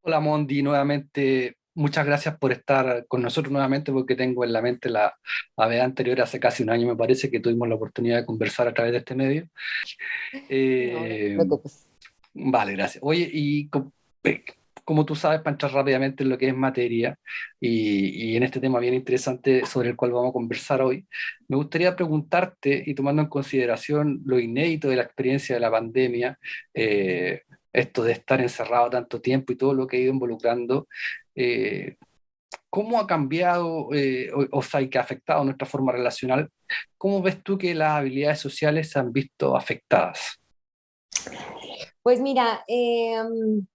Hola Mondi, nuevamente muchas gracias por estar con nosotros nuevamente porque tengo en la mente la vez anterior, hace casi un año me parece que tuvimos la oportunidad de conversar a través de este medio. No, no te Eh, preocupes. vale, gracias. Oye, como tú sabes, para entrar rápidamente en lo que es materia y en este tema bien interesante sobre el cual vamos a conversar hoy, me gustaría preguntarte, y tomando en consideración lo inédito de la experiencia de la pandemia, esto de estar encerrado tanto tiempo y todo lo que ha ido involucrando, eh, ¿cómo ha cambiado, o sea, y que ha afectado nuestra forma relacional? ¿Cómo ves tú que las habilidades sociales se han visto afectadas? Pues mira,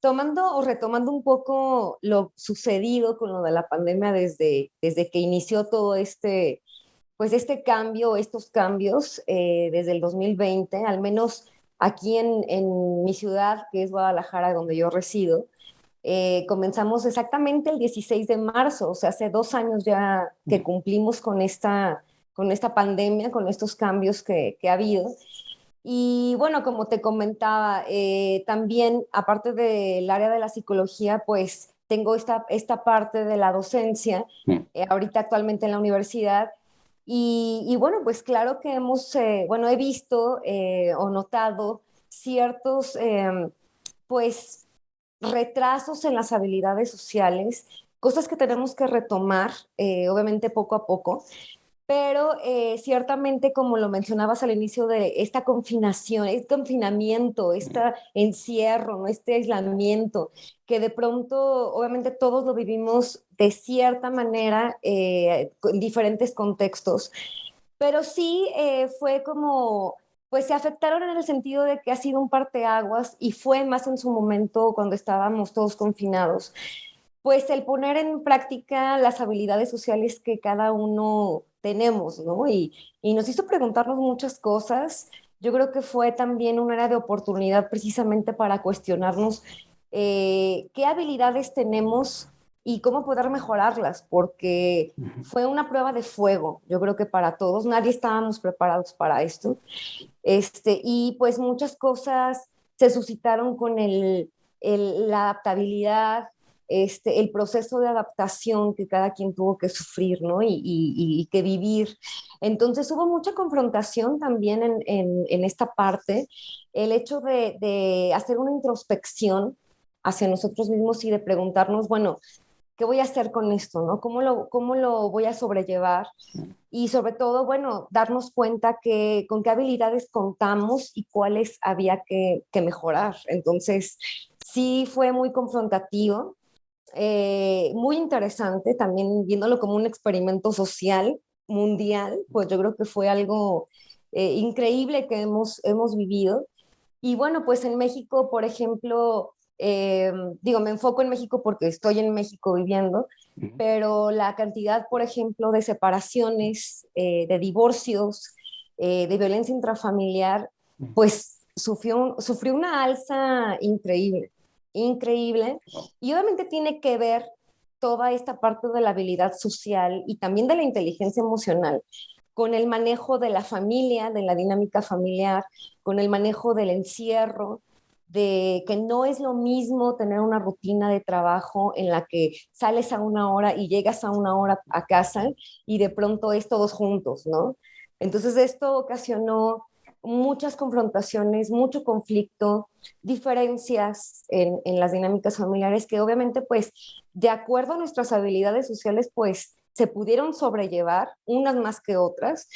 tomando o retomando un poco lo sucedido con lo de la pandemia desde que inició todo pues este cambio, estos cambios desde el 2020, al menos aquí en mi ciudad, que es Guadalajara, donde yo resido, comenzamos exactamente el 16 de marzo, o sea, hace 2 años ya que cumplimos con esta pandemia, con estos cambios que ha habido. Y bueno, como te comentaba, también aparte del área de la psicología, pues tengo esta parte de la docencia, Mm. ahorita actualmente en la universidad. Y bueno, pues claro que bueno, he visto o notado ciertos, pues, retrasos en las habilidades sociales, cosas que tenemos que retomar, obviamente poco a poco, pero ciertamente, como lo mencionabas al inicio de esta confinación, este confinamiento, este encierro, ¿no? Este aislamiento, que de pronto, obviamente todos lo vivimos de cierta manera, en diferentes contextos, pero sí fue como, pues se afectaron en el sentido de que ha sido un parteaguas y fue más en su momento cuando estábamos todos confinados, pues el poner en práctica las habilidades sociales que cada uno tenemos, ¿no? Y nos hizo preguntarnos muchas cosas. Yo creo que fue también un área de oportunidad precisamente para cuestionarnos qué habilidades tenemos y cómo poder mejorarlas, porque Ujú. fue una prueba de fuego, yo creo que para todos, nadie estábamos preparados para esto. Y pues muchas cosas se suscitaron con la adaptabilidad, el proceso de adaptación que cada quien tuvo que sufrir, ¿no? Y que vivir. Entonces hubo mucha confrontación también en esta parte, el hecho de hacer una introspección hacia nosotros mismos y de preguntarnos, bueno, ¿qué voy a hacer con esto, no? Cómo lo voy a sobrellevar? Y sobre todo, bueno, darnos cuenta con qué habilidades contamos y cuáles había que mejorar. Entonces, sí fue muy confrontativo, muy interesante, también viéndolo como un experimento social mundial, pues yo creo que fue algo increíble que hemos vivido. Y bueno, pues en México, por ejemplo, digo, me enfoco en México porque estoy en México viviendo, Ujú. pero la cantidad, por ejemplo, de separaciones, de divorcios, de violencia intrafamiliar, pues sufrió una alza increíble, increíble. Y obviamente tiene que ver toda esta parte de la habilidad social y también de la inteligencia emocional con el manejo de la familia, de la dinámica familiar, con el manejo del encierro, de que no es lo mismo tener una rutina de trabajo en la que sales a una hora y llegas a una hora a casa y de pronto es todos juntos, ¿no? Entonces esto ocasionó muchas confrontaciones, mucho conflicto, diferencias en las dinámicas familiares que obviamente pues de acuerdo a nuestras habilidades sociales pues se pudieron sobrellevar, unas más que otras,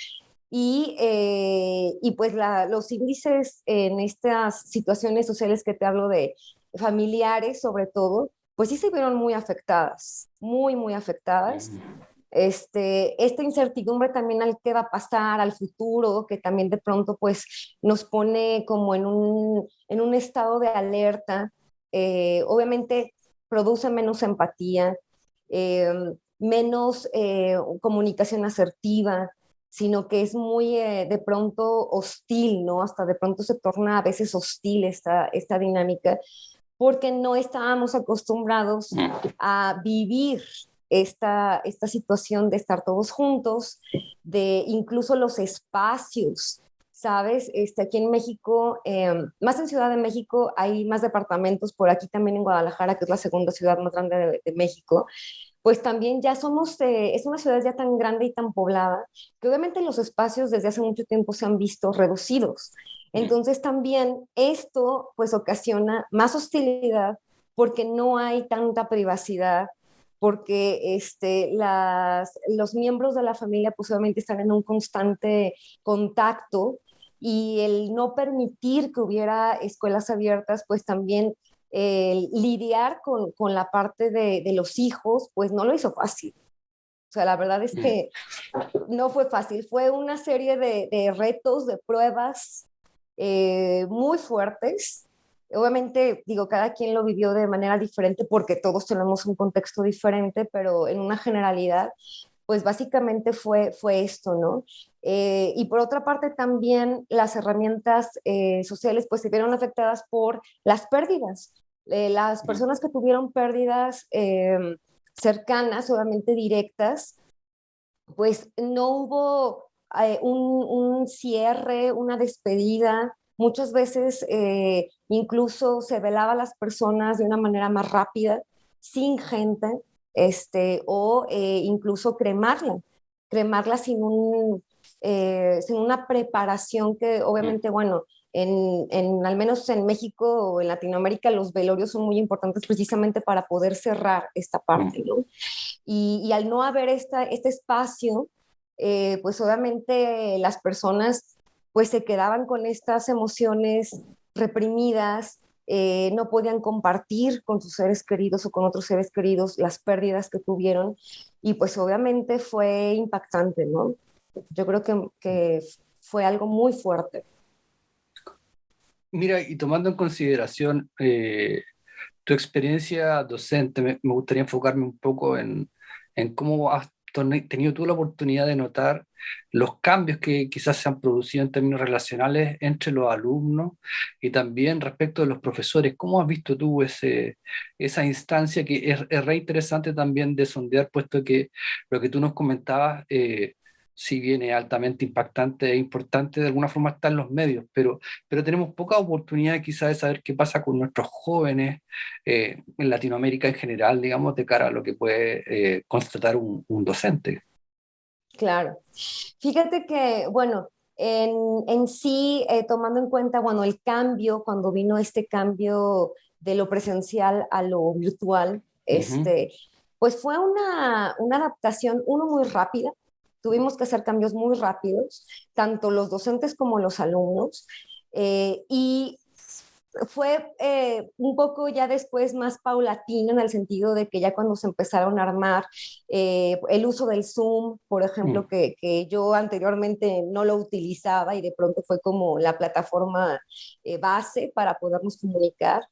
y pues los índices en estas situaciones sociales que te hablo de familiares sobre todo, pues sí se vieron muy afectadas, muy, muy afectadas. Esta incertidumbre también al qué va a pasar, al futuro, que también de pronto pues nos pone como en un estado de alerta, obviamente produce menos empatía, eh, menos comunicación asertiva, sino que es muy de pronto hostil, ¿no? Hasta de pronto se torna a veces hostil esta dinámica, porque no estábamos acostumbrados a vivir esta situación de estar todos juntos, de incluso los espacios. ¿sabes? Aquí en México, más en Ciudad de México, hay más departamentos, por aquí también en Guadalajara, que es la segunda ciudad más grande de México, pues también ya somos, es una ciudad ya tan grande y tan poblada, que obviamente los espacios desde hace mucho tiempo se han visto reducidos. Entonces también esto pues ocasiona más hostilidad porque no hay tanta privacidad, porque los miembros de la familia pues obviamente están en un constante contacto, y el no permitir que hubiera escuelas abiertas pues también lidiar con la parte de los hijos, pues no lo hizo fácil. O sea, la verdad es que no fue fácil. Fue una serie de retos, de pruebas muy fuertes. Obviamente, digo, cada quien lo vivió de manera diferente porque todos tenemos un contexto diferente, pero en una generalidad, pues básicamente fue esto, ¿no? Y por otra parte también las herramientas sociales pues se vieron afectadas por las pérdidas. Las personas que tuvieron pérdidas cercanas, obviamente directas, pues no hubo un cierre, una despedida. Muchas veces incluso se velaba a las personas de una manera más rápida, sin gente, o incluso cremarla sin una preparación que obviamente, bueno, al menos en México o en Latinoamérica, los velorios son muy importantes precisamente para poder cerrar esta parte, ¿no? Y al no haber este espacio, pues obviamente las personas pues se quedaban con estas emociones reprimidas, no podían compartir con sus seres queridos o con otros seres queridos las pérdidas que tuvieron, y pues obviamente fue impactante, ¿no? Yo creo que fue algo muy fuerte. Mira, y tomando en consideración tu experiencia docente, me gustaría enfocarme un poco en cómo has tenido tú la oportunidad de notar los cambios que quizás se han producido en términos relacionales entre los alumnos y también respecto de los profesores. ¿Cómo has visto tú esa instancia que es re interesante también de sondear, puesto que lo que tú nos comentabas, si bien es altamente impactante e importante, de alguna forma está en los medios, pero tenemos poca oportunidad quizás de saber qué pasa con nuestros jóvenes en Latinoamérica en general, digamos, de cara a lo que puede constatar un docente. Claro. Fíjate que, bueno, en sí, tomando en cuenta, bueno, el cambio, cuando vino este cambio de lo presencial a lo virtual, Ujú. pues fue una adaptación, uno, muy rápida. Tuvimos que hacer cambios muy rápidos, tanto los docentes como los alumnos. Y fue un poco ya después más paulatino, en el sentido de que ya cuando se empezaron a armar el uso del Zoom, por ejemplo, Mm. que yo anteriormente no lo utilizaba, y de pronto fue como la plataforma base para podernos comunicar,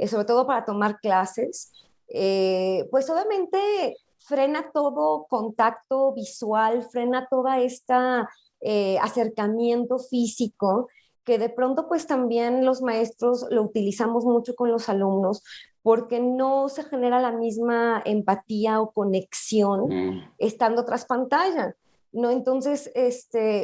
sobre todo para tomar clases, pues obviamente frena todo contacto visual, frena toda esta acercamiento físico, que de pronto pues también los maestros lo utilizamos mucho con los alumnos, porque no se genera la misma empatía o conexión Mm. estando tras pantalla, ¿no? Entonces,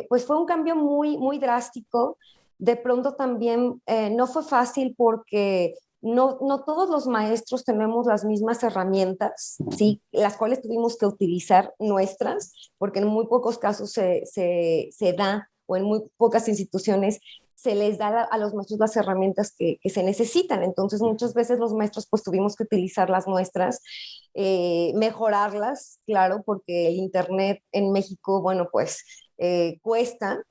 pues fue un cambio muy, muy drástico. De pronto también no fue fácil porque no todos los maestros tenemos las mismas herramientas, ¿sí? Las cuales tuvimos que utilizar nuestras, porque en muy pocos casos se da, o en muy pocas instituciones se les da a los maestros las herramientas que se necesitan. Entonces, muchas veces los maestros pues tuvimos que utilizar las nuestras, mejorarlas, claro, porque el Internet en México, bueno, pues cuesta,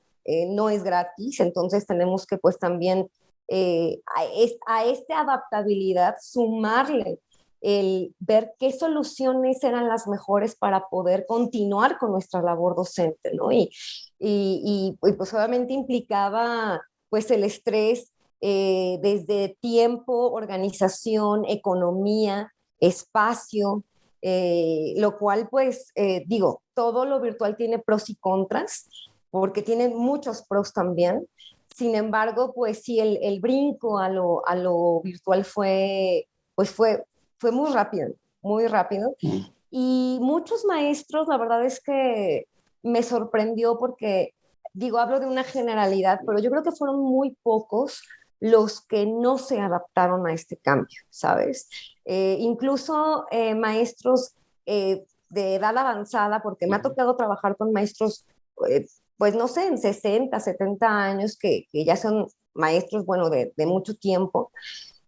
no es gratis, entonces tenemos que pues también a esta adaptabilidad sumarle el ver qué soluciones eran las mejores para poder continuar con nuestra labor docente, ¿no? Y pues obviamente implicaba pues el estrés desde tiempo, organización, economía, espacio, lo cual pues digo, todo lo virtual tiene pros y contras, porque tiene muchos pros también. Sin embargo, pues sí, el brinco a lo virtual fue muy rápido, muy rápido. Mm. Y muchos maestros, la verdad es que me sorprendió porque digo, hablo de una generalidad, pero yo creo que fueron muy pocos los que no se adaptaron a este cambio, ¿sabes? Incluso maestros de edad avanzada, porque me ha tocado trabajar con maestros, eh, pues no sé, en 60, 70 años, que ya son maestros, bueno, de mucho tiempo,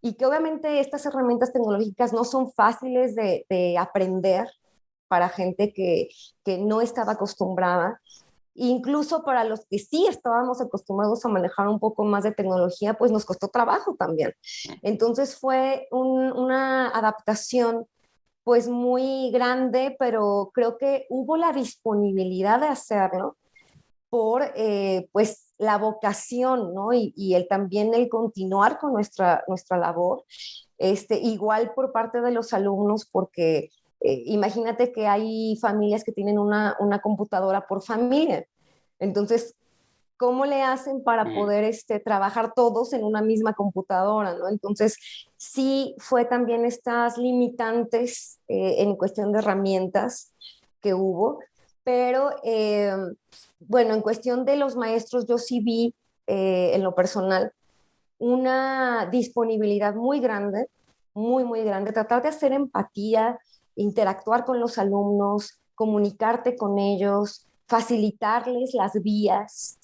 y que obviamente estas herramientas tecnológicas no son fáciles de aprender para gente que no estaba acostumbrada. Incluso para los que sí estábamos acostumbrados a manejar un poco más de tecnología, pues nos costó trabajo también. Entonces fue una adaptación pues muy grande, pero creo que hubo la disponibilidad de hacerlo por pues la vocación, ¿no? Y también el continuar con nuestra labor, igual por parte de los alumnos, porque imagínate que hay familias que tienen una computadora por familia. Entonces, ¿cómo le hacen para poder trabajar todos en una misma computadora, ¿no? Entonces, sí fue también estas limitantes en cuestión de herramientas que hubo, pero bueno, en cuestión de los maestros, yo sí vi en lo personal una disponibilidad muy grande, muy, muy grande, tratar de hacer empatía, interactuar con los alumnos, comunicarte con ellos, facilitarles las vías,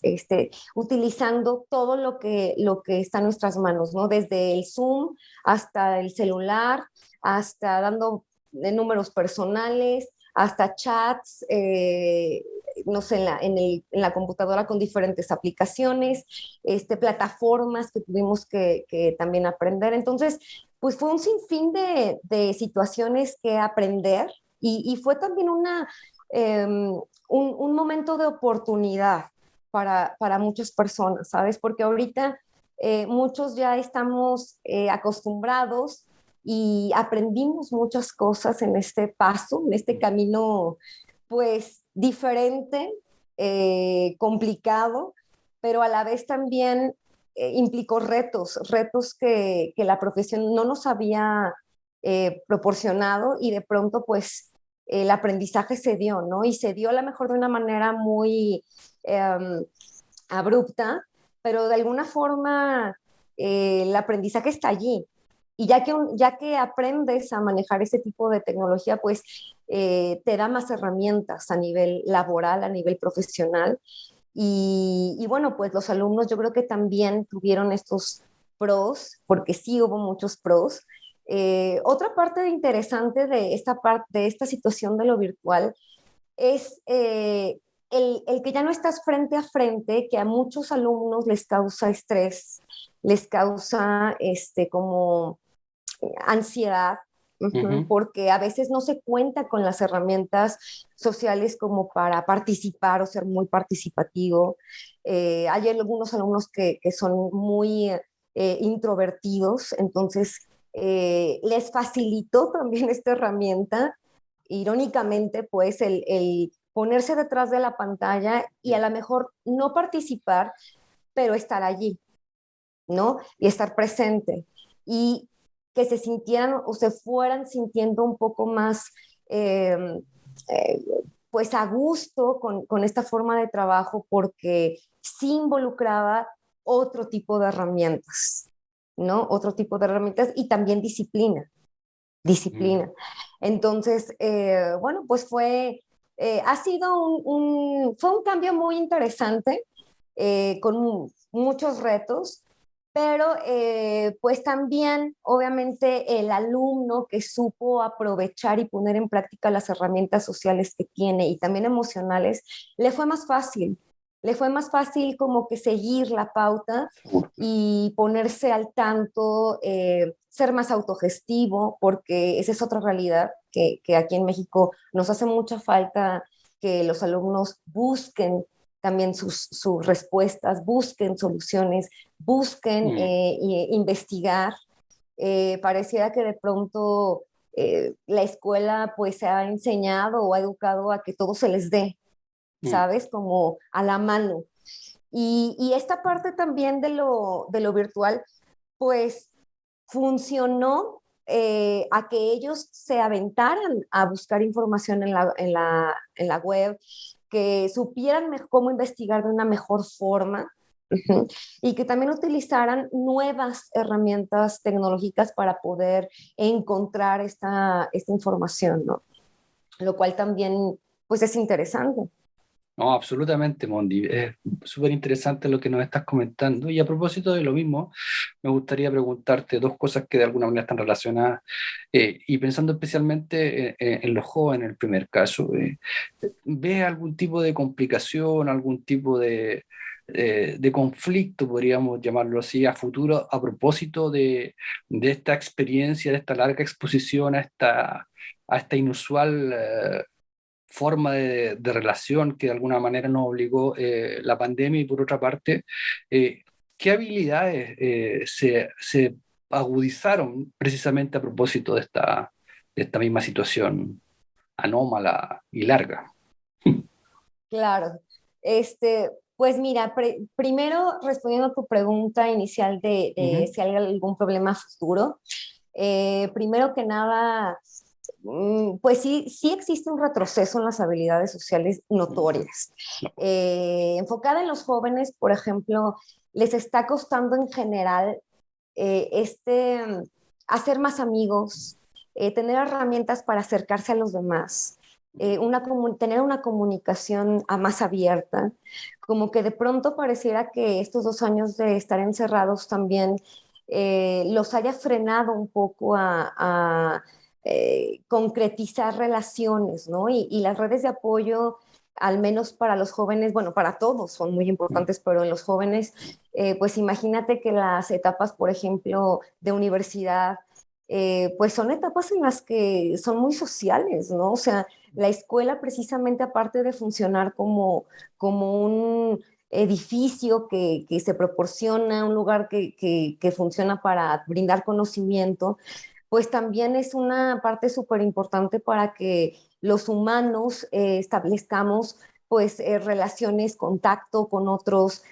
utilizando todo lo que está en nuestras manos, ¿no? Desde el Zoom hasta el celular, hasta dando números personales, hasta chats, no sé, en la computadora con diferentes aplicaciones, plataformas que tuvimos que también aprender. Entonces, pues fue un sinfín de situaciones que aprender y fue también un momento de oportunidad para muchas personas, ¿sabes? Porque ahorita muchos ya estamos acostumbrados y aprendimos muchas cosas en este paso, en este camino, pues diferente, complicado, pero a la vez también implicó retos que la profesión no nos había proporcionado y de pronto pues el aprendizaje se dio, ¿no? Y se dio a lo mejor de una manera muy abrupta, pero de alguna forma el aprendizaje está allí. Y ya que aprendes a manejar ese tipo de tecnología, pues te da más herramientas a nivel laboral, a nivel profesional. Y bueno, pues los alumnos yo creo que también tuvieron estos pros, porque sí hubo muchos pros. Otra parte interesante de esta situación de lo virtual es el que ya no estás frente a frente, que a muchos alumnos les causa estrés, les causa como ansiedad, porque a veces no se cuenta con las herramientas sociales como para participar o ser muy participativo. Hay algunos alumnos que son muy introvertidos, entonces les facilitó también esta herramienta, irónicamente, pues el ponerse detrás de la pantalla y a lo mejor no participar, pero estar allí, ¿no? Y estar presente. Y que se sintieran o se fueran sintiendo un poco más, eh, eh, pues a gusto con esta forma de trabajo porque sí involucraba otro tipo de herramientas, ¿no? Otro tipo de herramientas y también disciplina. Entonces, bueno, pues ha sido fue un cambio muy interesante, con muchos retos, pero pues también, obviamente, el alumno que supo aprovechar y poner en práctica las herramientas sociales que tiene y también emocionales, le fue más fácil. Le fue más fácil como que seguir la pauta y ponerse al tanto, ser más autogestivo, porque esa es otra realidad que aquí en México nos hace mucha falta que los alumnos busquen también sus respuestas, busquen soluciones, busquen investigar. Pareciera que de pronto la escuela pues se ha enseñado o ha educado a que todo se les dé, ¿sabes? Como a la mano. Y esta parte también de lo virtual, pues funcionó a que ellos se aventaran a buscar información en la web, que supieran cómo investigar de una mejor forma. Y que también utilizaran nuevas herramientas tecnológicas para poder encontrar esta información, ¿no? Lo cual también, pues, es interesante. No, absolutamente, Mondi. Es súper interesante lo que nos estás comentando. Y a propósito de lo mismo, me gustaría preguntarte dos cosas que de alguna manera están relacionadas, y pensando especialmente en los jóvenes, en el primer caso. ¿Ves algún tipo de complicación, algún tipo de conflicto, podríamos llamarlo así, a futuro a propósito de esta experiencia, de esta larga exposición a esta inusual forma de relación que de alguna manera nos obligó la pandemia? Y por otra parte, ¿qué habilidades se agudizaron precisamente a propósito de esta misma situación anómala y larga? Claro. Pues mira, primero respondiendo a tu pregunta inicial de Ujú. si hay algún problema futuro, primero que nada, pues sí, sí existe un retroceso en las habilidades sociales notorias. Enfocada en los jóvenes, por ejemplo, les está costando en general hacer más amigos, tener herramientas para acercarse a los demás, tener una comunicación más abierta, como que de pronto pareciera que estos 2 años de estar encerrados también los haya frenado un poco a concretizar relaciones, ¿no? Y las redes de apoyo, al menos para los jóvenes, bueno, para todos son muy importantes, pero en los jóvenes, pues imagínate que las etapas, por ejemplo, de universidad, pues son etapas en las que son muy sociales, ¿no? O sea, la escuela precisamente aparte de funcionar como un edificio que se proporciona, un lugar que funciona para brindar conocimiento, pues también es una parte súper importante para que los humanos establezcamos pues relaciones, contacto con otros,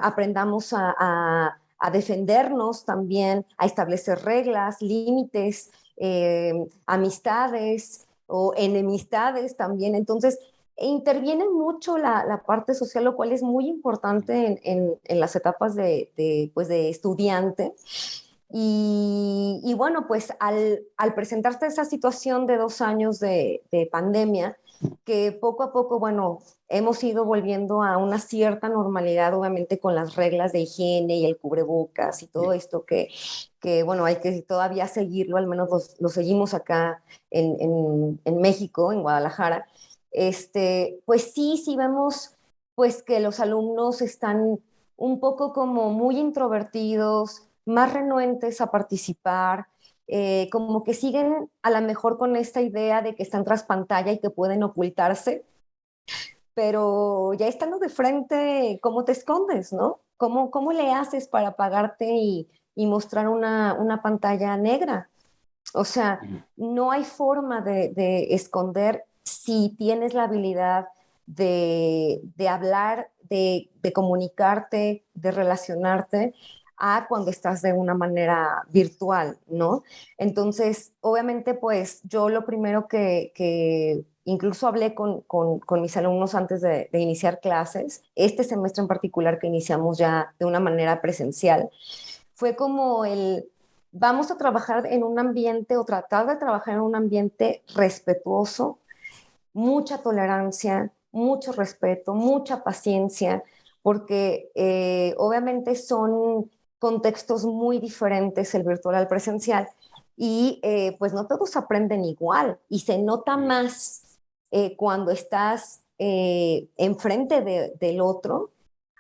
aprendamos a defendernos también, a establecer reglas, límites, amistades o enemistades también. Entonces, interviene mucho la parte social, lo cual es muy importante en las etapas pues de estudiante. Y bueno, pues al presentarse esa situación de 2 años de pandemia, que poco a poco, bueno, hemos ido volviendo a una cierta normalidad, obviamente con las reglas de higiene y el cubrebocas y todo esto que bueno, hay que todavía seguirlo, al menos lo seguimos acá en México, en Guadalajara. Pues sí vemos pues que los alumnos están un poco como muy introvertidos, más renuentes a participar, como que siguen a lo mejor con esta idea de que están tras pantalla y que pueden ocultarse, pero ya estando de frente, ¿cómo te escondes, no? ¿Cómo le haces para apagarte y mostrar una pantalla negra? O sea, no hay forma de esconder si tienes la habilidad de hablar, de comunicarte, de relacionarte, a cuando estás de una manera virtual, ¿no? Entonces, obviamente, pues yo lo primero que incluso hablé con mis alumnos antes de iniciar clases, este semestre en particular que iniciamos ya de una manera presencial, fue como vamos a trabajar en un ambiente o tratar de trabajar en un ambiente respetuoso, mucha tolerancia, mucho respeto, mucha paciencia, porque obviamente son contextos muy diferentes el virtual al presencial y pues no todos aprenden igual y se nota más cuando estás enfrente del otro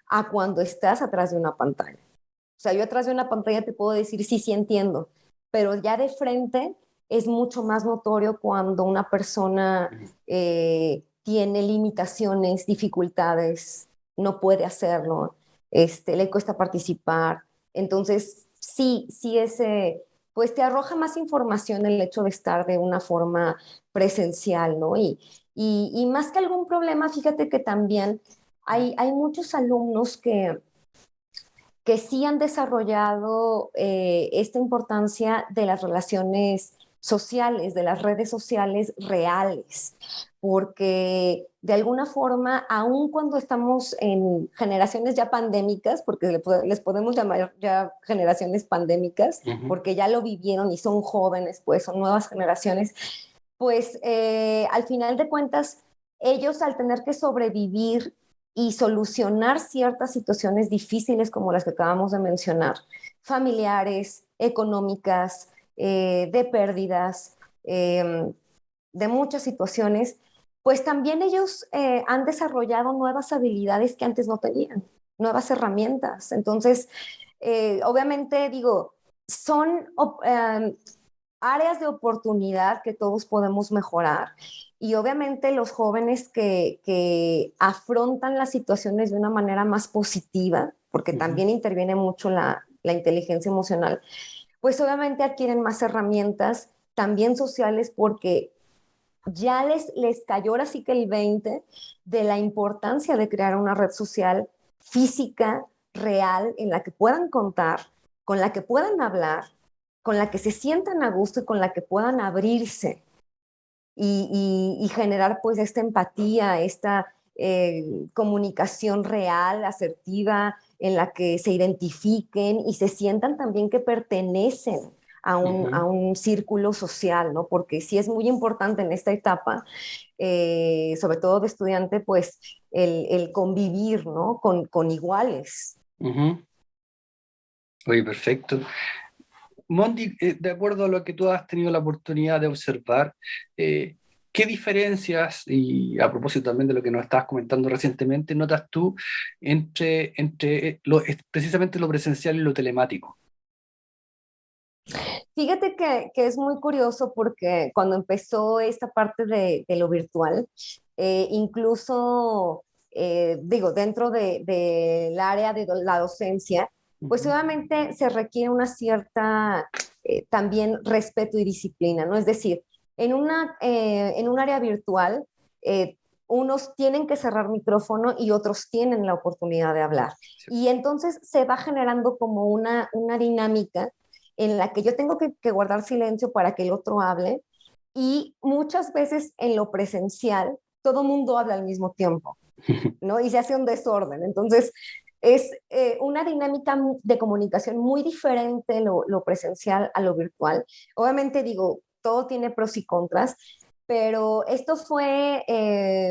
a cuando estás atrás de una pantalla. O sea, yo atrás de una pantalla te puedo decir, sí, sí entiendo, pero ya de frente es mucho más notorio cuando una persona tiene limitaciones, dificultades, no puede hacerlo, le cuesta participar. Entonces, sí, pues te arroja más información el hecho de estar de una forma presencial, ¿no? Y más que algún problema, fíjate que también hay muchos alumnos que sí han desarrollado esta importancia de las relaciones sociales, de las redes sociales reales, porque de alguna forma, aun cuando estamos en generaciones ya pandémicas, porque les podemos llamar ya generaciones pandémicas, porque ya lo vivieron y son jóvenes, pues son nuevas generaciones, pues al final de cuentas, ellos al tener que sobrevivir y solucionar ciertas situaciones difíciles como las que acabamos de mencionar, familiares, económicas, de pérdidas, de muchas situaciones, pues también ellos han desarrollado nuevas habilidades que antes no tenían, nuevas herramientas. Entonces, obviamente digo, son áreas de oportunidad que todos podemos mejorar. Y obviamente los jóvenes que afrontan las situaciones de una manera más positiva, porque también interviene mucho la inteligencia emocional, pues obviamente adquieren más herramientas también sociales porque ya les cayó ahora sí que el 20 de la importancia de crear una red social física, real, en la que puedan contar, con la que puedan hablar, con la que se sientan a gusto y con la que puedan abrirse y generar pues esta empatía, esta comunicación real, asertiva, en la que se identifiquen y se sientan también que pertenecen a un círculo social, ¿no? Porque sí es muy importante en esta etapa, sobre todo de estudiante, pues el convivir, ¿no? Con iguales. Oye, perfecto. Mondi, de acuerdo a lo que tú has tenido la oportunidad de observar, ¿qué diferencias, y a propósito también de lo que nos estabas comentando recientemente, notas tú entre precisamente lo presencial y lo telemático? Fíjate que es muy curioso porque cuando empezó esta parte de lo virtual, incluso, digo, dentro del área de la docencia, pues obviamente se requiere una cierta también respeto y disciplina, ¿no? Es decir, en un área virtual, unos tienen que cerrar micrófono y otros tienen la oportunidad de hablar. Sí. Y entonces se va generando como una dinámica en la que yo tengo que guardar silencio para que el otro hable y muchas veces en lo presencial todo mundo habla al mismo tiempo, ¿no? Y se hace un desorden. Entonces es una dinámica de comunicación muy diferente lo presencial a lo virtual. Obviamente digo, todo tiene pros y contras, pero esto fue,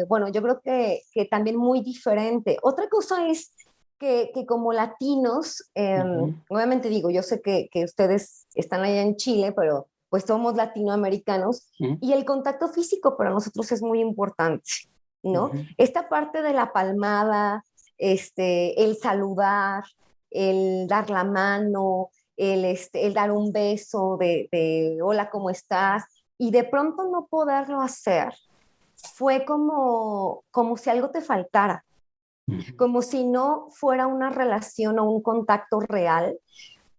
bueno, yo creo que también muy diferente. Otra cosa es que como latinos, obviamente digo, yo sé que ustedes están allá en Chile, pero pues somos latinoamericanos y el contacto físico para nosotros es muy importante, ¿no? Esta parte de la palmada, el saludar, el dar la mano, el dar un beso de hola, ¿cómo estás? Y de pronto no poderlo hacer, fue como si algo te faltara, como si no fuera una relación o un contacto real,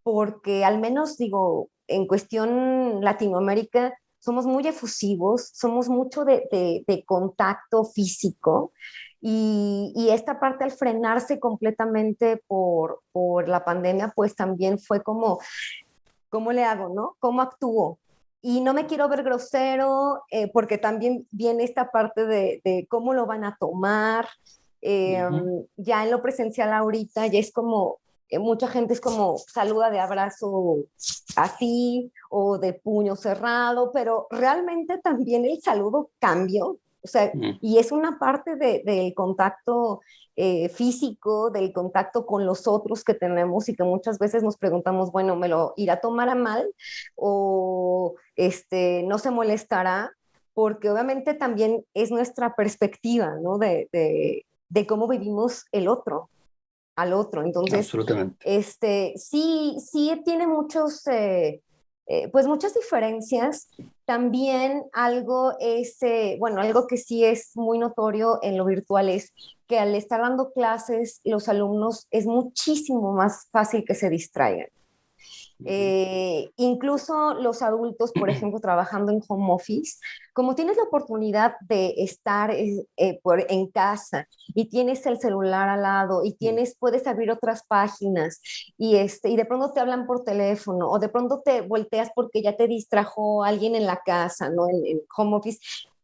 porque al menos digo, en cuestión Latinoamérica, somos muy efusivos, somos mucho de contacto físico y esta parte al frenarse completamente por la pandemia, pues también fue como, ¿cómo le hago, no? ¿Cómo actúo? Y no me quiero ver grosero, porque también viene esta parte de cómo lo van a tomar. Ya en lo presencial ahorita ya es como, mucha gente es como saluda de abrazo así o de puño cerrado, pero realmente también el saludo cambió. O sea, y es una parte del contacto físico, del contacto con los otros que tenemos y que muchas veces nos preguntamos, bueno, ¿me lo irá a tomar a mal o no se molestará? Porque obviamente también es nuestra perspectiva, ¿no? De cómo vivimos el otro, al otro. Entonces, Absolutamente. sí tiene muchos, pues muchas diferencias. También algo es, bueno, algo que sí es muy notorio en lo virtual es que al estar dando clases, los alumnos es muchísimo más fácil que se distraigan. Incluso los adultos, por ejemplo, trabajando en home office, como tienes la oportunidad de estar en casa y tienes el celular al lado y puedes abrir otras páginas y de pronto te hablan por teléfono o de pronto te volteas porque ya te distrajo alguien en la casa, ¿no? En home office.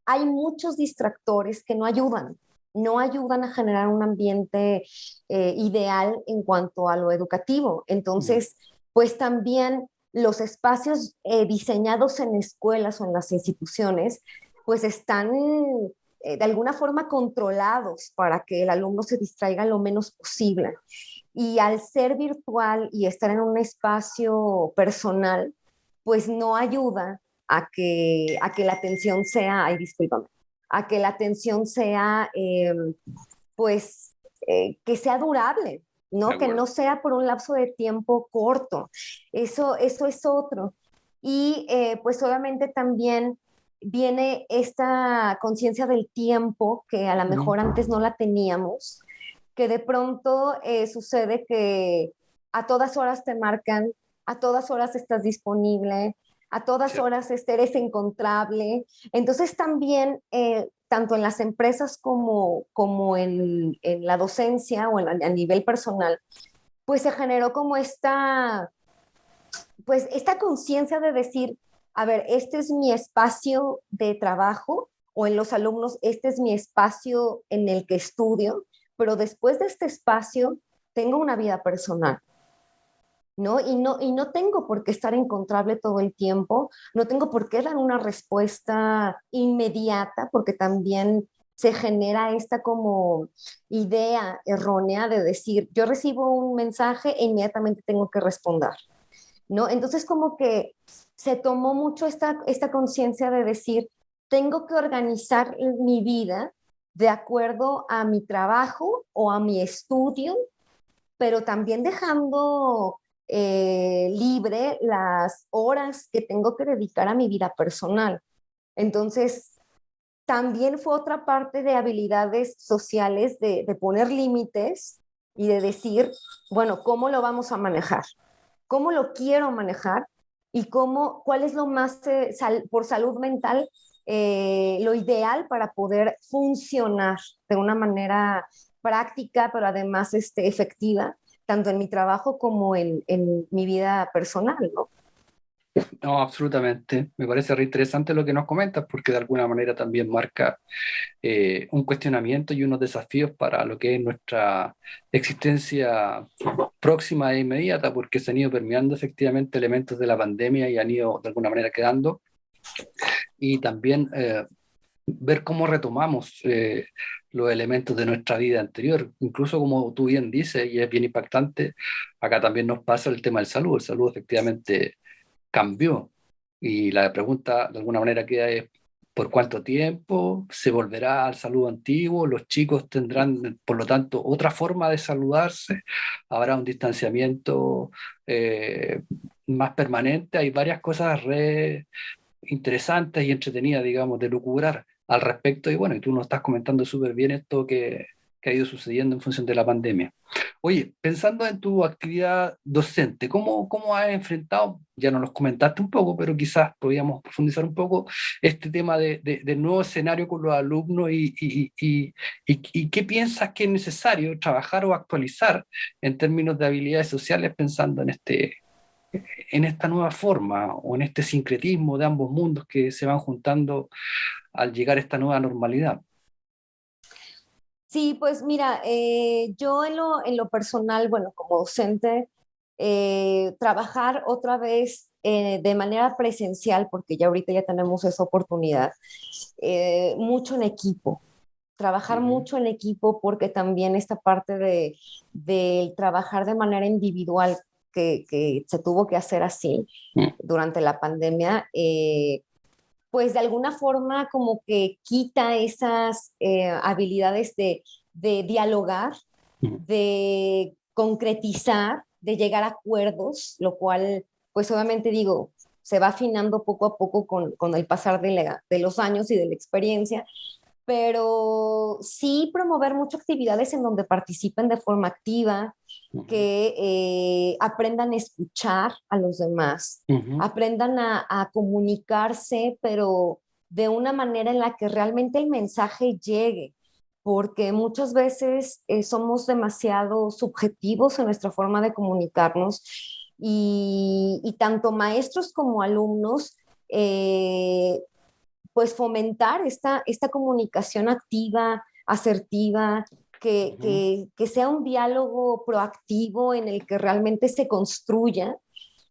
hay muchos distractores que no ayudan a generar un ambiente ideal en cuanto a lo educativo. Entonces, pues también los espacios diseñados en escuelas o en las instituciones, pues están de alguna forma controlados para que el alumno se distraiga lo menos posible. Y al ser virtual y estar en un espacio personal, pues no ayuda a que la atención sea, ay, discúlpame, a que la atención sea, pues, que sea durable, ¿no? Que no sea por un lapso de tiempo corto. Eso es otro. Y pues obviamente también viene esta conciencia del tiempo que a lo mejor antes no la teníamos, que de pronto sucede que a todas horas te marcan, a todas horas estás disponible, a todas horas eres encontrable. Entonces también, tanto en las empresas como en la docencia o a nivel personal, pues se generó como pues esta conciencia de decir, a ver, este es mi espacio de trabajo, o en los alumnos, este es mi espacio en el que estudio, pero después de este espacio tengo una vida personal. ¿No? Y no tengo por qué estar encontrable todo el tiempo, no tengo por qué dar una respuesta inmediata, porque también se genera esta como idea errónea de decir, yo recibo un mensaje e inmediatamente tengo que responder, ¿no? Entonces como que se tomó mucho esta conciencia de decir, tengo que organizar mi vida de acuerdo a mi trabajo o a mi estudio, pero también dejando libre las horas que tengo que dedicar a mi vida personal. Entonces, también fue otra parte de habilidades sociales de poner límites y de decir, bueno, ¿cómo lo vamos a manejar? ¿Cómo lo quiero manejar? Y cuál es lo más, por salud mental, lo ideal para poder funcionar de una manera práctica, pero además efectiva, tanto en mi trabajo como en mi vida personal, ¿no? No, absolutamente. Me parece re interesante lo que nos comentas porque de alguna manera también marca un cuestionamiento y unos desafíos para lo que es nuestra existencia próxima e inmediata, porque se han ido permeando efectivamente elementos de la pandemia y han ido de alguna manera quedando. Y también ver cómo retomamos los elementos de nuestra vida anterior. Incluso como tú bien dices, y es bien impactante, acá también nos pasa el tema del salud. El salud efectivamente cambió. Y la pregunta de alguna manera queda es, ¿por cuánto tiempo se volverá al saludo antiguo? ¿Los chicos tendrán, por lo tanto, otra forma de saludarse? ¿Habrá un distanciamiento más permanente? Hay varias cosas interesantes y entretenidas, digamos, de lucurar al respecto. Y bueno, y tú nos estás comentando súper bien esto que ha ido sucediendo en función de la pandemia. Oye, pensando en tu actividad docente, ¿cómo has enfrentado, ya nos los comentaste un poco, pero quizás podríamos profundizar un poco este tema del nuevo escenario con los alumnos y qué piensas que es necesario trabajar o actualizar en términos de habilidades sociales pensando en esta nueva forma o en este sincretismo de ambos mundos que se van juntando al llegar a esta nueva normalidad? Sí, pues mira, yo en lo personal, bueno, como docente, trabajar otra vez de manera presencial, porque ya ahorita ya tenemos esa oportunidad, mucho en equipo, trabajar Ujú. mucho en equipo, porque también esta parte de trabajar de manera individual que se tuvo que hacer así Mm. durante la pandemia, pues de alguna forma como que quita esas habilidades de dialogar, Mm. de concretizar, de llegar a acuerdos, lo cual, pues obviamente digo, se va afinando poco a poco con el pasar de los años y de la experiencia, pero sí promover muchas actividades en donde participen de forma activa, Ujú. que aprendan a escuchar a los demás, Ujú. aprendan a comunicarse, pero de una manera en la que realmente el mensaje llegue, porque muchas veces somos demasiado subjetivos en nuestra forma de comunicarnos y tanto maestros como alumnos pues fomentar esta comunicación activa, asertiva, que sea un diálogo proactivo en el que realmente se construya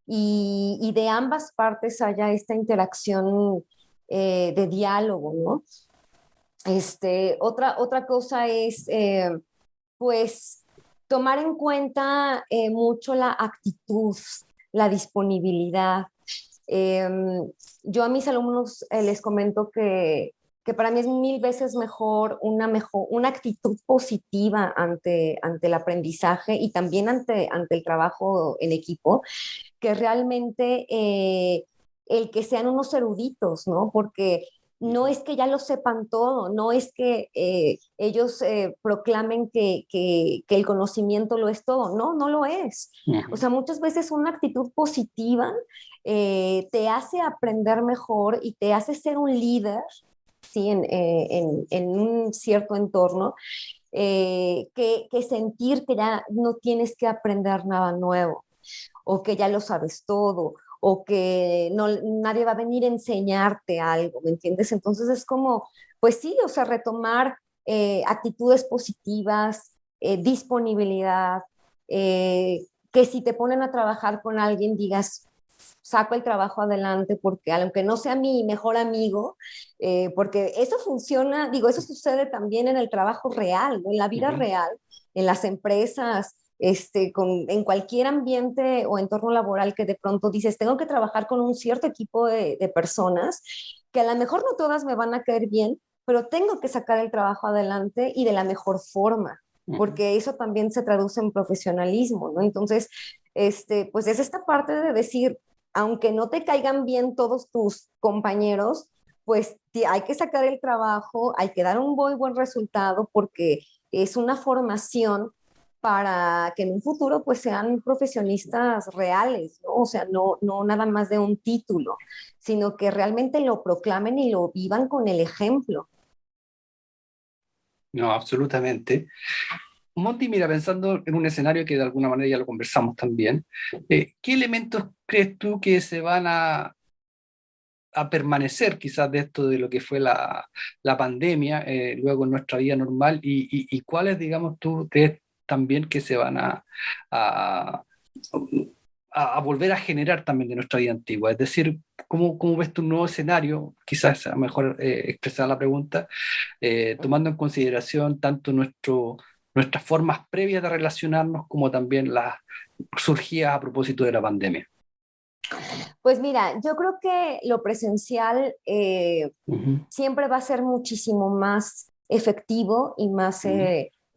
y de ambas partes haya esta interacción de diálogo, ¿no? Otra cosa es, pues, tomar en cuenta mucho la actitud, la disponibilidad. Eh, yo a mis alumnos les comento que para mí es 1000 veces mejor una actitud positiva ante el aprendizaje y también ante el trabajo en equipo, que realmente el que sean unos eruditos, ¿no? Porque no es que ya lo sepan todo, no es que ellos proclamen que el conocimiento lo es todo, no, no lo es. O sea, muchas veces una actitud positiva te hace aprender mejor y te hace ser un líder, ¿sí? En un cierto entorno, que sentir que ya no tienes que aprender nada nuevo o que ya lo sabes todo, o que no, nadie va a venir a enseñarte algo, ¿me entiendes? Entonces es como, pues sí, o sea, retomar actitudes positivas, disponibilidad, que si te ponen a trabajar con alguien digas, saco el trabajo adelante porque aunque no sea mi mejor amigo, porque eso funciona, digo, eso sucede también en el trabajo real, ¿no? En la vida real, en las empresas, en cualquier ambiente o entorno laboral que de pronto dices, tengo que trabajar con un cierto equipo de personas que a lo mejor no todas me van a caer bien, pero tengo que sacar el trabajo adelante y de la mejor forma, porque eso también se traduce en profesionalismo, ¿no? Entonces, pues es esta parte de decir, aunque no te caigan bien todos tus compañeros, pues hay que sacar el trabajo, hay que dar un muy buen resultado porque es una formación para que en un futuro pues sean profesionistas reales, ¿no? O sea, no nada más de un título, sino que realmente lo proclamen y lo vivan con el ejemplo. No, absolutamente. Monty, mira, pensando en un escenario que de alguna manera ya lo conversamos también, ¿qué elementos crees tú que se van a permanecer quizás de esto de lo que fue la pandemia, luego en nuestra vida normal, y cuáles, digamos, tú crees también que se van a, a volver a generar también de nuestra vida antigua? Es decir, ¿cómo ves tu nuevo escenario? Quizás sea mejor expresar la pregunta, tomando en consideración tanto nuestras formas previas de relacionarnos como también las surgidas a propósito de la pandemia. Pues mira, yo creo que lo presencial siempre va a ser muchísimo más efectivo y más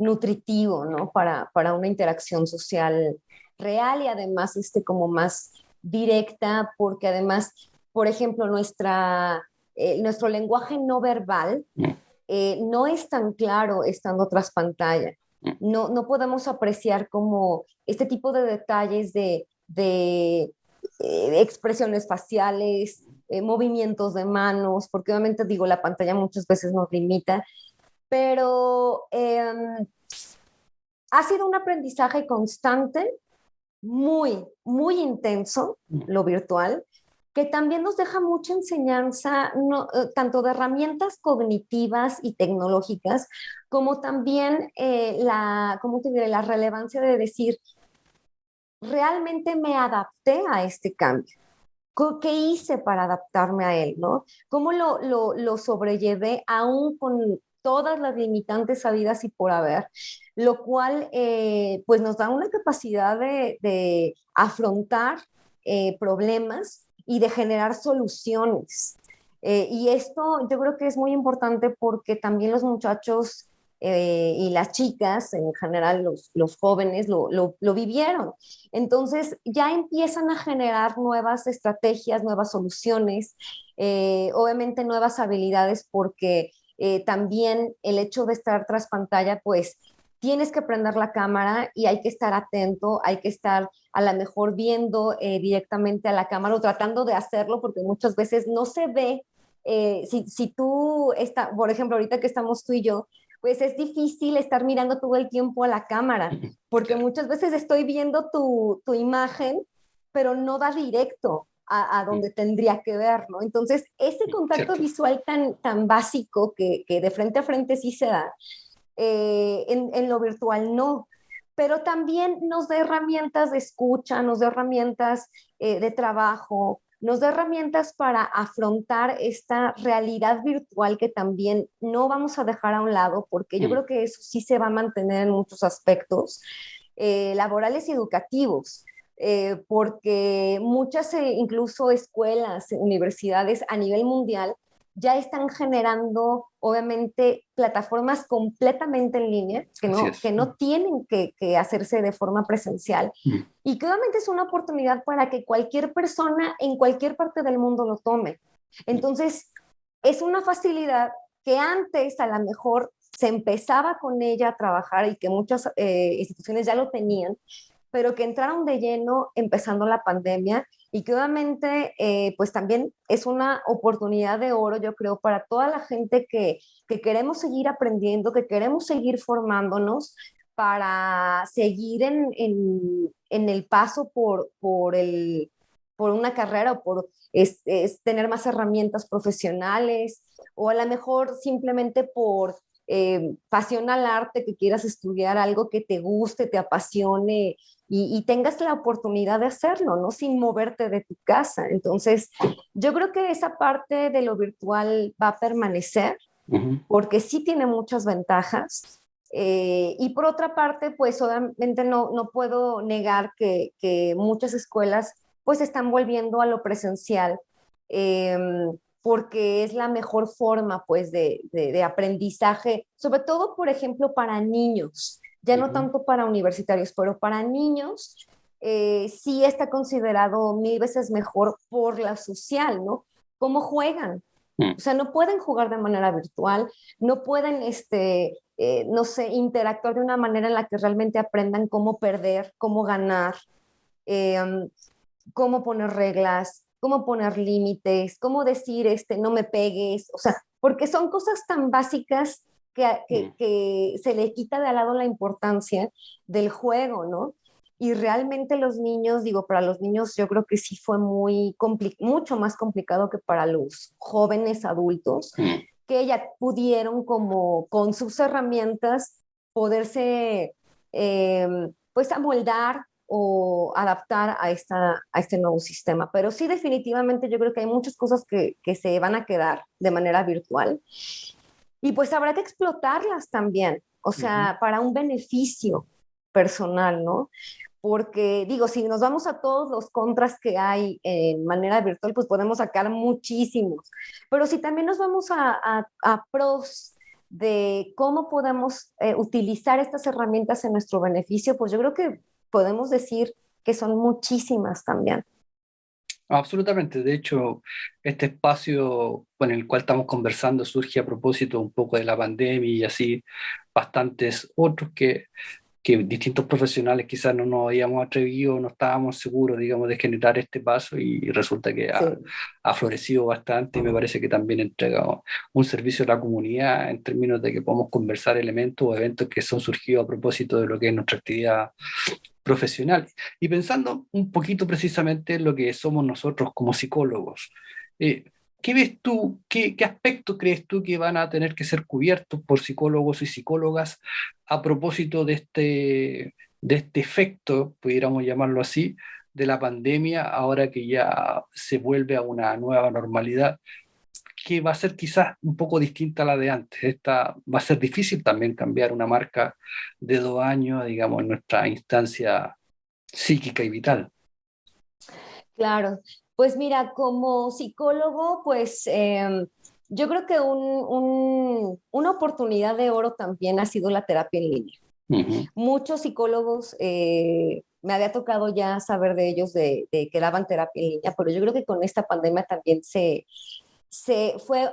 nutritivo, ¿no? Para una interacción social real y además como más directa, porque además, por ejemplo, nuestro lenguaje no verbal no es tan claro estando tras pantalla. No podemos apreciar como este tipo de detalles de expresiones faciales, movimientos de manos, porque obviamente digo, la pantalla muchas veces nos limita, pero ha sido un aprendizaje constante, muy, muy intenso, lo virtual, que también nos deja mucha enseñanza, tanto de herramientas cognitivas y tecnológicas, como también ¿cómo te diré? La relevancia de decir, realmente me adapté a este cambio. ¿Qué hice para adaptarme a él, no? ¿Cómo lo sobrellevé aún con todas las limitantes habidas y por haber? Lo cual, pues nos da una capacidad de afrontar problemas y de generar soluciones. Y esto yo creo que es muy importante porque también los muchachos y las chicas, en general los jóvenes, lo vivieron. Entonces ya empiezan a generar nuevas estrategias, nuevas soluciones, obviamente nuevas habilidades, porque también el hecho de estar tras pantalla, pues tienes que prender la cámara y hay que estar atento, hay que estar a lo mejor viendo directamente a la cámara o tratando de hacerlo, porque muchas veces no se ve. Si tú, por ejemplo, ahorita que estamos tú y yo, pues es difícil estar mirando todo el tiempo a la cámara, porque Claro. muchas veces estoy viendo tu imagen, pero no da directo a donde tendría que ver, ¿no? Entonces, ese contacto Cierto. visual tan básico que de frente a frente sí se da, en lo virtual no, pero también nos da herramientas de escucha, nos da herramientas de trabajo, nos da herramientas para afrontar esta realidad virtual que también no vamos a dejar a un lado, porque yo creo que eso sí se va a mantener en muchos aspectos laborales y educativos. Porque muchas, incluso escuelas, universidades a nivel mundial, ya están generando, obviamente, plataformas completamente en línea, Así es. que no tienen que hacerse de forma presencial, y que obviamente es una oportunidad para que cualquier persona en cualquier parte del mundo lo tome. Entonces, es una facilidad que antes a lo mejor se empezaba con ella a trabajar y que muchas instituciones ya lo tenían, pero que entraron de lleno empezando la pandemia y que obviamente pues también es una oportunidad de oro, yo creo, para toda la gente que queremos seguir aprendiendo, que queremos seguir formándonos para seguir en el paso por una carrera o por tener más herramientas profesionales o a lo mejor simplemente por pasión al arte, que quieras estudiar algo que te guste, te apasione y tengas la oportunidad de hacerlo, ¿no? Sin moverte de tu casa. Entonces, yo creo que esa parte de lo virtual va a permanecer porque sí tiene muchas ventajas. Y por otra parte, pues obviamente no puedo negar que muchas escuelas pues están volviendo a lo presencial. Eh, porque es la mejor forma pues de aprendizaje, sobre todo, por ejemplo, para niños, ya no tanto para universitarios, pero para niños sí está considerado mil veces mejor por la social, ¿no? ¿Cómo juegan? O sea, no pueden jugar de manera virtual, no pueden, no sé, interactuar de una manera en la que realmente aprendan cómo perder, cómo ganar, eh, cómo poner reglas, cómo poner límites, cómo decir, no me pegues, o sea, porque son cosas tan básicas que se le quita de al lado la importancia del juego, ¿no? Y realmente los niños, digo, para los niños yo creo que sí fue mucho más complicado que para los jóvenes adultos, que ya pudieron como con sus herramientas poderse pues amoldar o adaptar a este nuevo sistema. Pero sí, definitivamente yo creo que hay muchas cosas que se van a quedar de manera virtual y pues habrá que explotarlas también, o sea, para un beneficio personal, ¿no? Porque digo, si nos vamos a todos los contras que hay en manera virtual, pues podemos sacar muchísimos. Pero si también nos vamos a pros de cómo podemos utilizar estas herramientas en nuestro beneficio, pues yo creo que podemos decir que son muchísimas también. Absolutamente. De hecho, este espacio con el cual estamos conversando surge a propósito un poco de la pandemia y así bastantes otros que distintos profesionales quizás no nos habíamos atrevido, no estábamos seguros, digamos, de generar este paso y resulta que Sí. ha florecido bastante y me parece que también entrega un servicio a la comunidad en términos de que podemos conversar elementos o eventos que son surgidos a propósito de lo que es nuestra actividad profesional. Y pensando un poquito precisamente en lo que somos nosotros como psicólogos, eh, ¿qué ves tú, qué aspectos crees tú que van a tener que ser cubiertos por psicólogos y psicólogas a propósito de este efecto, pudiéramos llamarlo así, de la pandemia, ahora que ya se vuelve a una nueva normalidad, que va a ser quizás un poco distinta a la de antes? Esta va a ser difícil también cambiar una marca de 2 años, digamos, en nuestra instancia psíquica y vital. Claro, pues mira, como psicólogo, pues yo creo que una oportunidad de oro también ha sido la terapia en línea. Ujú. Muchos psicólogos, me había tocado ya saber de ellos de que daban terapia en línea, pero yo creo que con esta pandemia también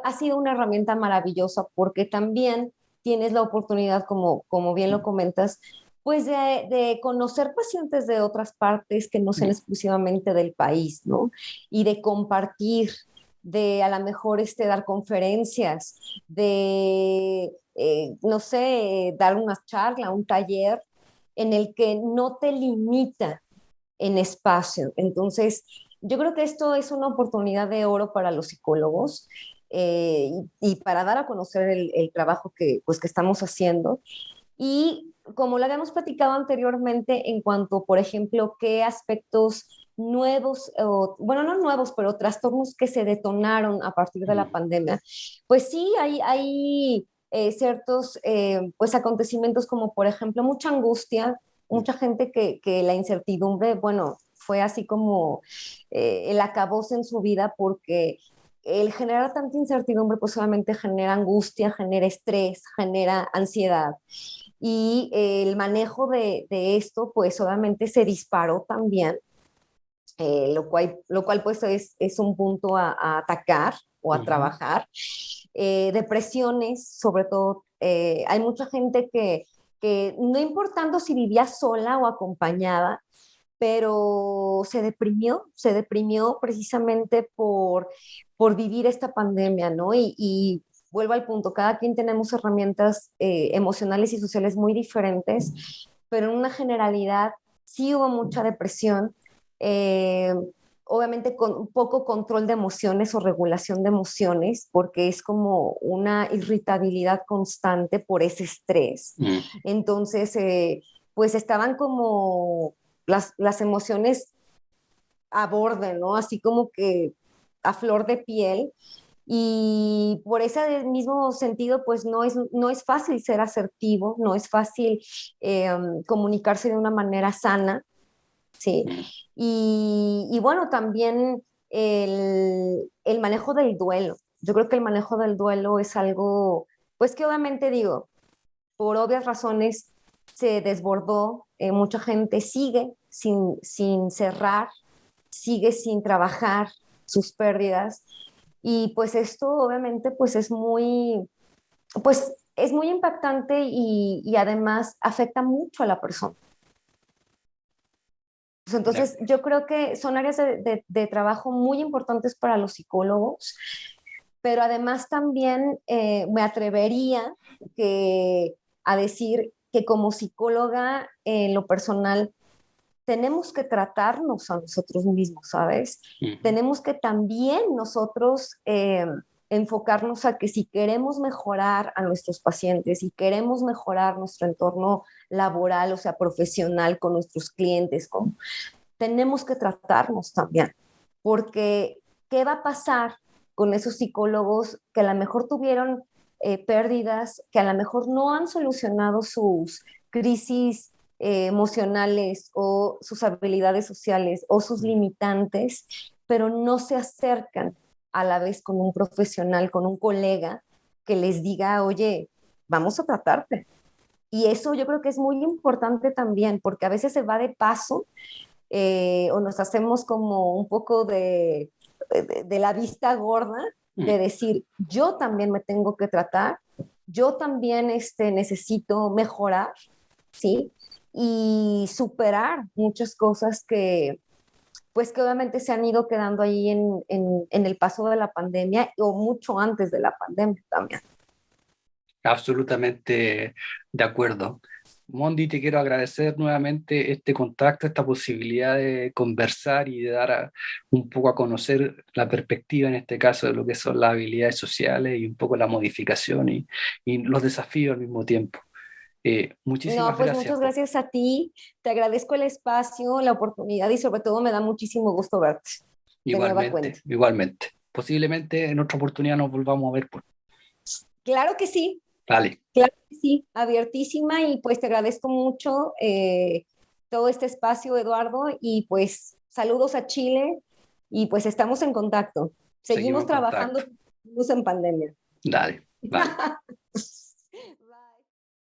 ha sido una herramienta maravillosa porque también tienes la oportunidad, como bien lo comentas, pues de conocer pacientes de otras partes que no sean exclusivamente del país, ¿no? Y de compartir, de a lo mejor dar conferencias, de, no sé, dar una charla, un taller en el que no te limita en espacio. Entonces, Yo creo que esto es una oportunidad de oro para los psicólogos y para dar a conocer el trabajo que, pues, que estamos haciendo. Y como lo habíamos platicado anteriormente, en cuanto, por ejemplo, qué aspectos nuevos, o, bueno, no nuevos, pero trastornos que se detonaron a partir de la Mm. pandemia, pues sí, hay ciertos pues acontecimientos como, por ejemplo, mucha angustia, Mm. mucha gente que la incertidumbre, bueno, fue así como el acabose en su vida porque el generar tanta incertidumbre pues solamente genera angustia, genera estrés, genera ansiedad. Y el manejo de esto, pues obviamente se disparó también, lo cual pues es un punto a atacar o a Ujú. trabajar. Depresiones, sobre todo, hay mucha gente que no importando si vivía sola o acompañada, pero se deprimió precisamente por vivir esta pandemia, ¿no? Y vuelvo al punto, cada quien tenemos herramientas emocionales y sociales muy diferentes, pero en una generalidad sí hubo mucha depresión, eh, obviamente con un poco control de emociones o regulación de emociones, porque es como una irritabilidad constante por ese estrés. Mm. Entonces, pues estaban como las emociones a borde, ¿no? Así como que a flor de piel. Y por ese mismo sentido, pues no es fácil ser asertivo, no es fácil comunicarse de una manera sana, ¿sí? Mm. Y bueno, también el manejo del duelo. Yo creo que el manejo del duelo es algo, pues que obviamente digo, por obvias razones se desbordó, mucha gente sigue sin cerrar, sigue sin trabajar sus pérdidas y pues esto obviamente pues es muy impactante y además afecta mucho a la persona. Pues De- entonces yo creo que son áreas de trabajo muy importantes para los psicólogos, pero además también me atrevería a decir que como psicóloga en lo personal tenemos que tratarnos a nosotros mismos, ¿sabes? Ujú. Tenemos que también nosotros enfocarnos a que si queremos mejorar a nuestros pacientes, si queremos mejorar nuestro entorno laboral, o sea, profesional con nuestros clientes, tenemos que tratarnos también, porque ¿qué va a pasar con esos psicólogos que a lo mejor tuvieron pérdidas, que a lo mejor no han solucionado sus crisis emocionales o sus habilidades sociales o sus limitantes, pero no se acercan a la vez con un profesional, con un colega que les diga, oye, vamos a tratarte? Y eso yo creo que es muy importante también, porque a veces se va de paso o nos hacemos como un poco de la vista gorda, Mm. de decir, yo también me tengo que tratar, yo también necesito mejorar, ¿sí? Y superar muchas cosas pues que obviamente se han ido quedando ahí en el paso de la pandemia o mucho antes de la pandemia también. Absolutamente de acuerdo. Mondi, te quiero agradecer nuevamente este contacto, esta posibilidad de conversar y de dar un poco a conocer la perspectiva, en este caso, de lo que son las habilidades sociales y un poco la modificación y los desafíos al mismo tiempo. No, Muchísimas pues gracias. muchas gracias a ti, te agradezco el espacio, la oportunidad y sobre todo me da muchísimo gusto verte de nueva cuenta. Igualmente, igualmente. Posiblemente en otra oportunidad nos volvamos a ver. Claro que sí, Vale, claro que sí, abiertísima y pues te agradezco mucho todo este espacio, Eduardo, y pues saludos a Chile y pues estamos en contacto. seguimos Seguimos en contacto. trabajando en pandemia. Dale, vale.